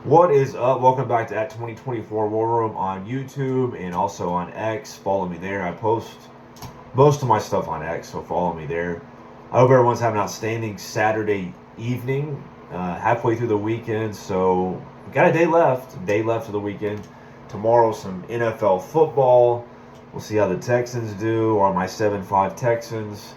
What is up? Welcome back to at 2024 War Room on YouTube and also on X. Follow me there. I post most of my stuff on X, so follow me there. I hope everyone's having an outstanding Saturday evening, halfway through the weekend. So we got a day left of the weekend. Tomorrow, some NFL football. We'll see how the Texans do, or my 7-5 Texans,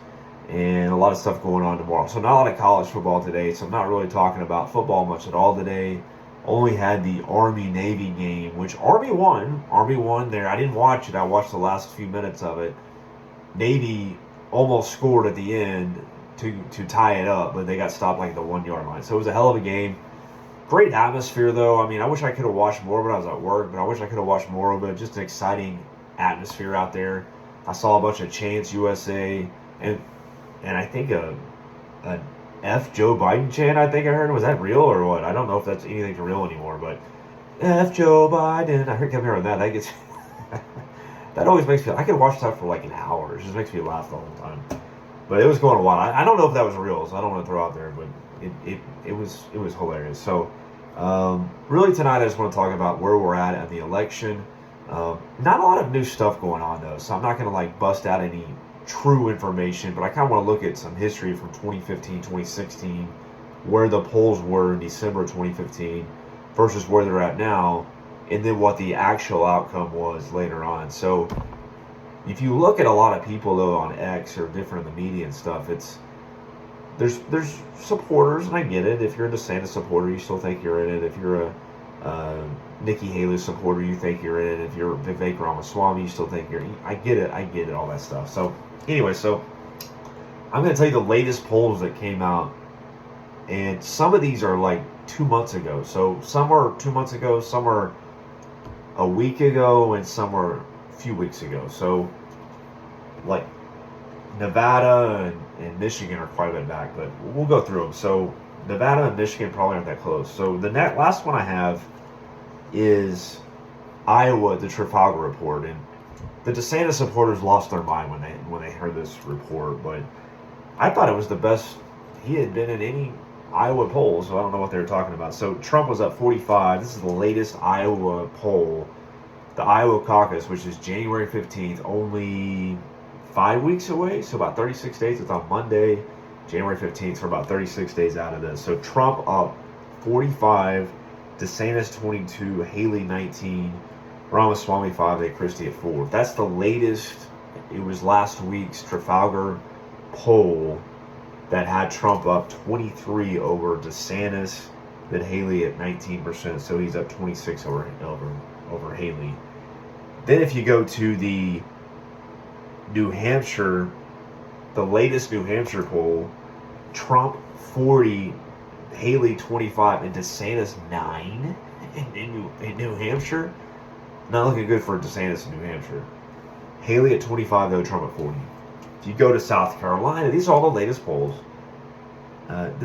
and a lot of stuff going on tomorrow. So not a lot of college football today, so I'm not really talking about football much at all today. Only had the Army-Navy game, which Army won. Army won there. I didn't watch it. I watched the last few minutes of it. Navy almost scored at the end to tie it up, but they got stopped like at the 1-yard line. So it was a hell of a game. Great atmosphere, though. I mean, I wish I could have watched more of it. I was at work, but I wish I could have watched more of it. Just an exciting atmosphere out there. I saw a bunch of chants, USA, and I think a F Joe Biden chant, I think I heard. Was that real or what? I don't know if that's anything real anymore, but F Joe Biden. I kept hearing that. That gets that always makes me. I could watch that for like an hour. It just makes me laugh the whole time. But it was going wild. I don't know if that was real, so I don't want to throw out there, but it was hilarious. So really tonight I just want to talk about where we're at the election. Not a lot of new stuff going on though, so I'm not going to like bust out any true information, but I kind of want to look at some history from 2015, 2016, where the polls were in December 2015 versus where they're at now, and then what the actual outcome was later on. So if you look at a lot of people though on X or different in the media and stuff, there's supporters, and I get it. If you're a DeSantis supporter, you still think you're in it. If you're a Nikki Haley supporter, you think you're in it. If you're Vivek Ramaswamy, you still think you're in it. I get it, all that stuff. So anyway, so I'm going to tell you the latest polls that came out, and some of these are like 2 months ago. So some are 2 months ago, some are a week ago, and some are a few weeks ago. So like Nevada and Michigan are quite a bit back, but we'll go through them. So Nevada and Michigan probably aren't that close. So the last one I have is Iowa, the Trafalgar report, and the DeSantis supporters lost their mind when they heard this report. But I thought it was the best he had been in any Iowa poll, so I don't know what they were talking about. So Trump was at 45. This is the latest Iowa poll. The Iowa caucus, which is January 15th, only 5 weeks away, so about 36 days. It's on Monday, January 15th, for about 36 days out of this. So Trump up 45, DeSantis 22, Haley 19, Ramaswamy 5, and Christie at 4. That's the latest. It was last week's Trafalgar poll that had Trump up 23 over DeSantis, then Haley at 19%. So he's up 26 over Haley. Then if you go to the New Hampshire, the latest New Hampshire poll, Trump 40, Haley 25, and DeSantis 9 in New Hampshire. Not looking good for DeSantis in New Hampshire. Haley at 25, though, Trump at 40. If you go to South Carolina, these are all the latest polls.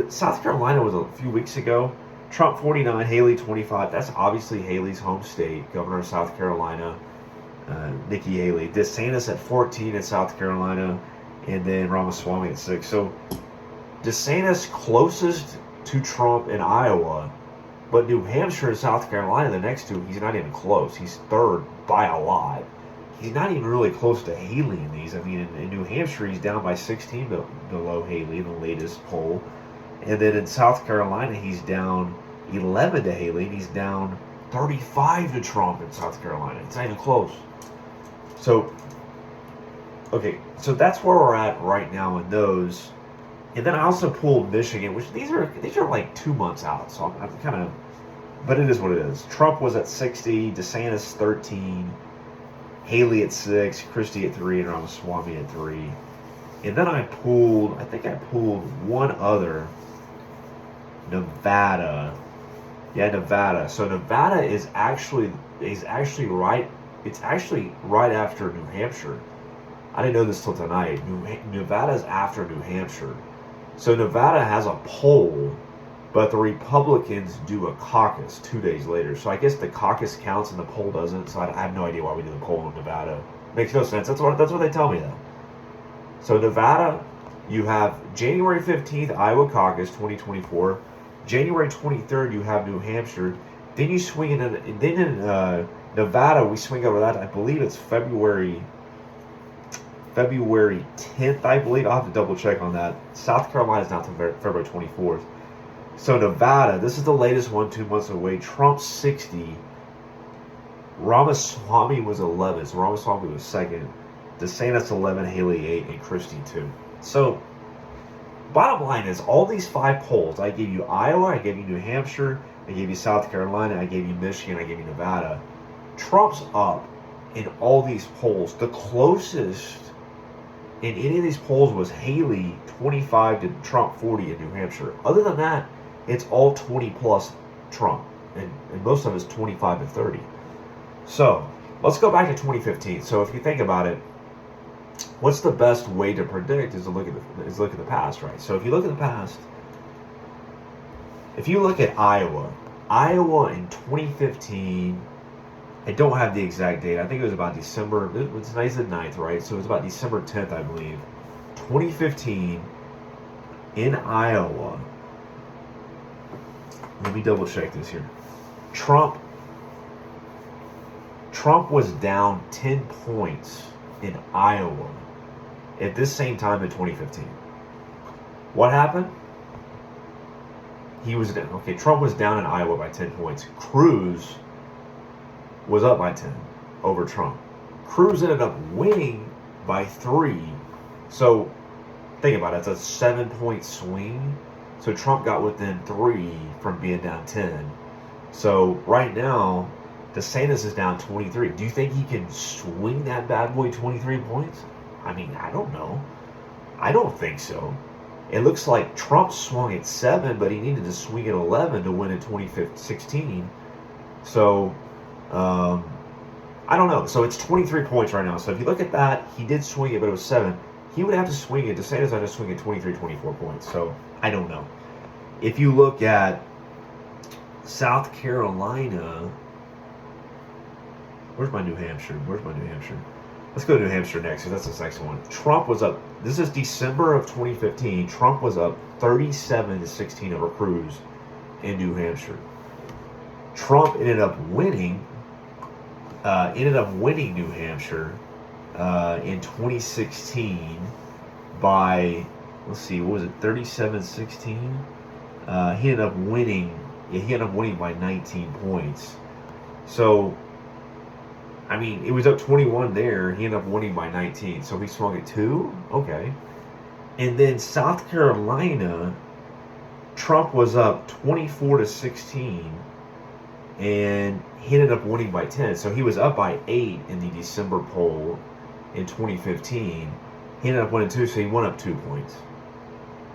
South Carolina was a few weeks ago. Trump 49, Haley 25. That's obviously Haley's home state, governor of South Carolina, Nikki Haley. DeSantis at 14 in South Carolina, and then Ramaswamy at 6. So DeSantis closest to Trump in Iowa, but New Hampshire and South Carolina, the next two, he's not even close. He's third by a lot. He's not even really close to Haley in these. I mean, in New Hampshire, he's down by 16 below Haley in the latest poll. And then in South Carolina, he's down 11 to Haley, and he's down 35 to Trump in South Carolina. It's not even close. So, okay, so that's where we're at right now in those. And then I also pulled Michigan, which these are like 2 months out. So I'm kind of, but it is what it is. Trump was at 60, DeSantis 13, Haley at 6, Christie at 3, and Ramaswamy at 3. And then I pulled one other, Nevada. Yeah, Nevada. So Nevada is actually right. It's actually right after New Hampshire. I didn't know this till tonight. Nevada's after New Hampshire. So Nevada has a poll, but the Republicans do a caucus 2 days later. So I guess the caucus counts and the poll doesn't. So I have no idea why we do the poll in Nevada. Makes no sense. That's what they tell me though. So Nevada, you have January 15th, Iowa caucus 2024. January 23rd, you have New Hampshire. Then you swing in. Then in Nevada, we swing over that. I believe it's February 10th. I believe I'll have to double check on that. South Carolina is not until February 24th. So Nevada, this is the latest one, 2 months away. Trump 60. Ramaswamy was 11. So Ramaswamy was second. DeSantis 11, Haley 8, and Christie 2. So bottom line is, all these 5 polls, I gave you Iowa, I gave you New Hampshire, I gave you South Carolina, I gave you Michigan, I gave you Nevada. Trump's up in all these polls. The closest in any of these polls was Haley 25 to Trump 40 in New Hampshire. Other than that, it's all 20 plus Trump, and most of it's 25 to 30. So let's go back to 2015. So if you think about it, what's the best way to predict is to look at the past, right? So if you look at the past, if you look at Iowa in 2015, I don't have the exact date. I think it was about December. Today's the 9th, right? So it was about December 10th, I believe. 2015 in Iowa. Let me double check this here. Trump was down 10 points in Iowa at this same time in 2015. What happened? He was down. Okay, Trump was down in Iowa by 10 points. Cruz was up by 10 over Trump. Cruz ended up winning by 3. So think about it. It's a 7-point swing. So Trump got within 3 from being down 10. So right now, DeSantis is down 23. Do you think he can swing that bad boy 23 points? I mean, I don't know. I don't think so. It looks like Trump swung at 7, but he needed to swing at 11 to win in 2016. So, I don't know. So it's 23 points right now. So if you look at that, he did swing it, but it was 7. He would have to swing it. DeSantis had to swing at 23, 24 points. So I don't know. If you look at South Carolina, where's my New Hampshire? Let's go to New Hampshire next, because that's the next one. Trump was up. This is December of 2015. Trump was up 37 to 16 over Cruz in New Hampshire. Trump ended up winning New Hampshire in 2016 by, let's see, what was it, 37-16? He ended up winning. Yeah, he ended up winning by 19 points. So, I mean, it was up 21 there. He ended up winning by 19. So he swung at 2? Okay. And then South Carolina, Trump was up 24 to 16. And he ended up winning by 10. So he was up by 8 in the December poll in 2015. He ended up winning 2, so he went up 2 points.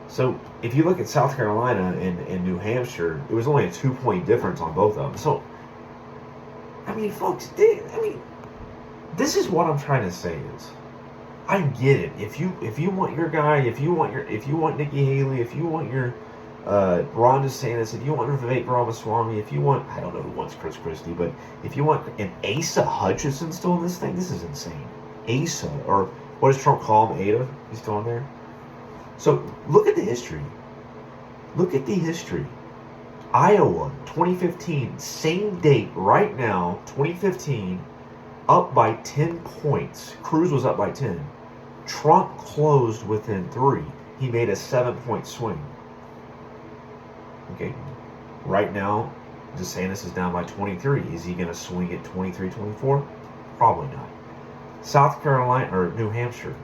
So if you look at South Carolina and New Hampshire, it was only a 2-point difference on both of them. So, I mean, folks, this is what I'm trying to say is, I get it. If you want your guy, if you want Nikki Haley, if you want your Ron DeSantis, if you want Vivek Ramaswamy, if you want, I don't know who wants Chris Christie, but if you want an Asa Hutchinson still in this thing, this is insane. Asa, or what does Trump call him? Ada? He's still in there? So look at the history. Iowa, 2015, same date right now, 2015, up by 10 points. Cruz was up by 10. Trump closed within 3. He made a 7-point swing. Okay. Right now, DeSantis is down by 23. Is he going to swing at 23-24? Probably not. South Carolina, or New Hampshire,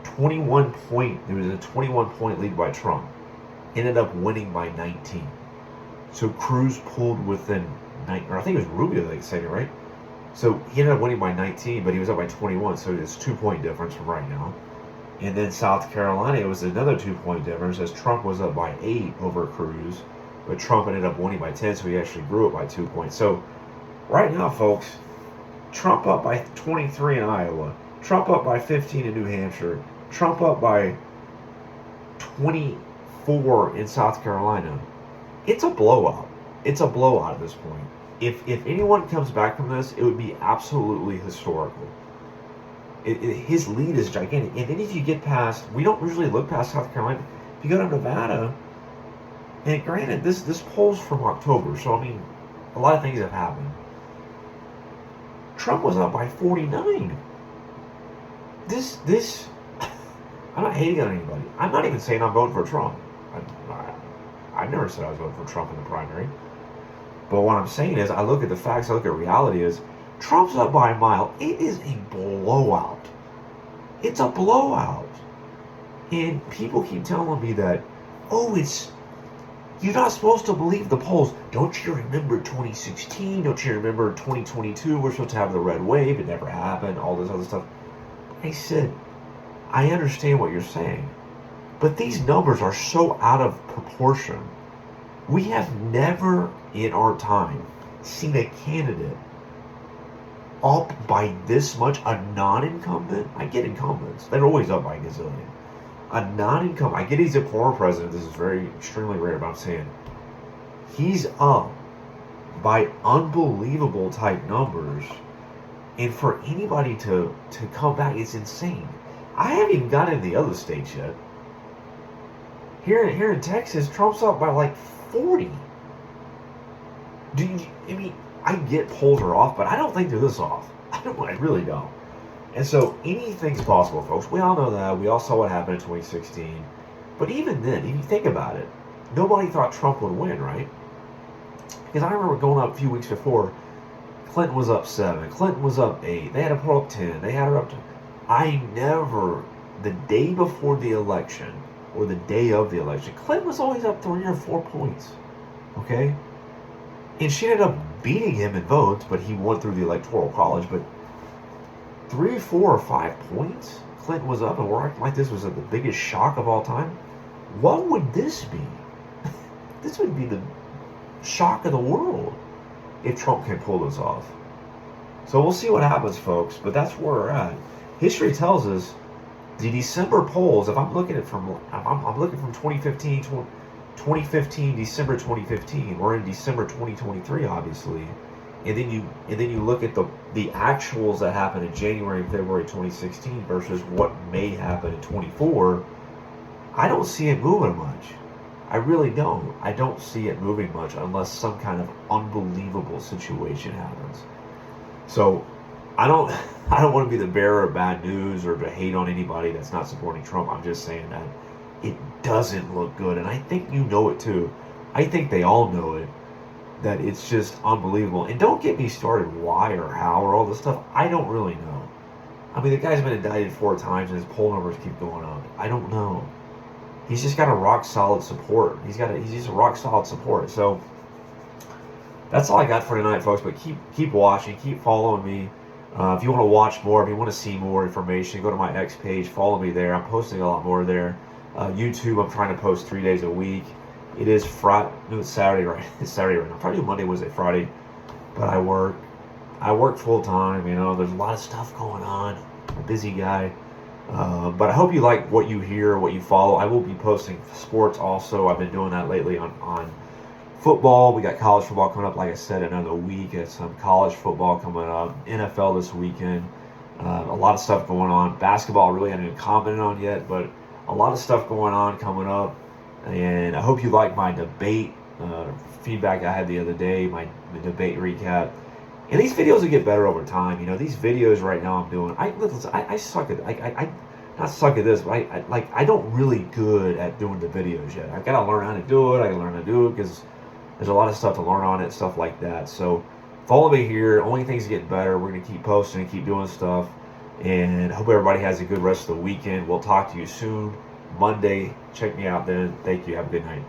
21 point. There was a 21-point lead by Trump. Ended up winning by 19. So Cruz pulled within 9, or I think it was Rubio that said it, right? So he ended up winning by 19, but he was up by 21. So it's 2-point difference from right now. And then South Carolina, it was another 2-point difference as Trump was up by 8 over Cruz, but Trump ended up winning by 10, so he actually grew it by 2 points. So right now, folks, Trump up by 23 in Iowa, Trump up by 15 in New Hampshire, Trump up by 24 in South Carolina. It's a blowout. It's a blowout at this point. If anyone comes back from this, it would be absolutely historical. His lead is gigantic. And then if you get past, we don't usually look past South Carolina. If you go to Nevada, and granted, this poll's from October, so I mean, a lot of things have happened. Trump was up by 49. This, I'm not hating on anybody. I'm not even saying I'm voting for Trump. I never said I was voting for Trump in the primary. But what I'm saying is, I look at the facts, I look at reality is, Trump's up by a mile. It is a blowout. It's a blowout. And people keep telling me that, oh, you're not supposed to believe the polls. Don't you remember 2016? Don't you remember 2022? We're supposed to have the red wave. It never happened. All this other stuff. I said, I understand what you're saying. But these numbers are so out of proportion. We have never in our time seen a candidate up by this much. A non-incumbent, I get incumbents. They're always up by a gazillion. A non-incumbent, I get he's a former president. This is very extremely rare, but I'm saying he's up by unbelievable type numbers. And for anybody to come back, it's insane. I haven't even gotten into the other states yet. Here in Texas, Trump's up by like 40. I get polls are off, but I don't think they're this off. I really don't. And so anything's possible, folks. We all know that. We all saw what happened in 2016. But even then, if you think about it, nobody thought Trump would win, right? Because I remember going up a few weeks before, Clinton was up 7. Clinton was up 8. They had her up 10. They had her up to... the day before the election, or the day of the election, Clinton was always up 3 or 4 points. Okay? And she ended up beating him in votes, but he won through the Electoral College. But 3, 4, or 5 points, Clinton was up, and we're acting like this was the biggest shock of all time. What would this be? This would be the shock of the world if Trump can pull this off. So we'll see what happens, folks. But that's where we're at. History tells us the December polls. If I'm looking at I'm looking from 2015, December 2015. We're in December 2023, obviously. And then you look at the actuals that happened in January and February 2016 versus what may happen in 24. I don't see it moving much. I really don't. I don't see it moving much unless some kind of unbelievable situation happens. So I don't want to be the bearer of bad news or to hate on anybody that's not supporting Trump. I'm just saying that it doesn't look good, and I think you know it too. I think they all know it. That it's just unbelievable. And don't get me started why or how or all this stuff. I don't really know. I mean, the guy's been indicted 4 times and his poll numbers keep going up. I don't know. He's just got a rock solid support. He's just a rock solid support. So that's all I got for tonight, folks. But keep watching, keep following me. If you want to watch more, if you want to see more information, go to my X page, follow me there. I'm posting a lot more there. YouTube, I'm trying to post 3 days a week. It is Friday. No, it's Saturday, right? It's Saturday right now. Friday, Monday, Wednesday, Friday. But I work full time. You know, there's a lot of stuff going on. I'm a busy guy. But I hope you like what you hear, what you follow. I will be posting sports also. I've been doing that lately on football. We got college football coming up, like I said, another week. It's some college football coming up. NFL this weekend. A lot of stuff going on. Basketball, I really haven't even commented on yet, but a lot of stuff going on coming up. And I hope you like my debate feedback I had the other day, my debate recap. And these videos will get better over time. You know, these videos right now I'm doing, I suck at, I not suck at this, but I don't really good at doing the videos yet. I've got to learn how to do it. I got to learn how to do it because there's a lot of stuff to learn on it, stuff like that. So follow me here. Only things get better. We're going to keep posting and keep doing stuff. And I hope everybody has a good rest of the weekend. We'll talk to you soon. Monday. Check me out then. Thank you. Have a good night.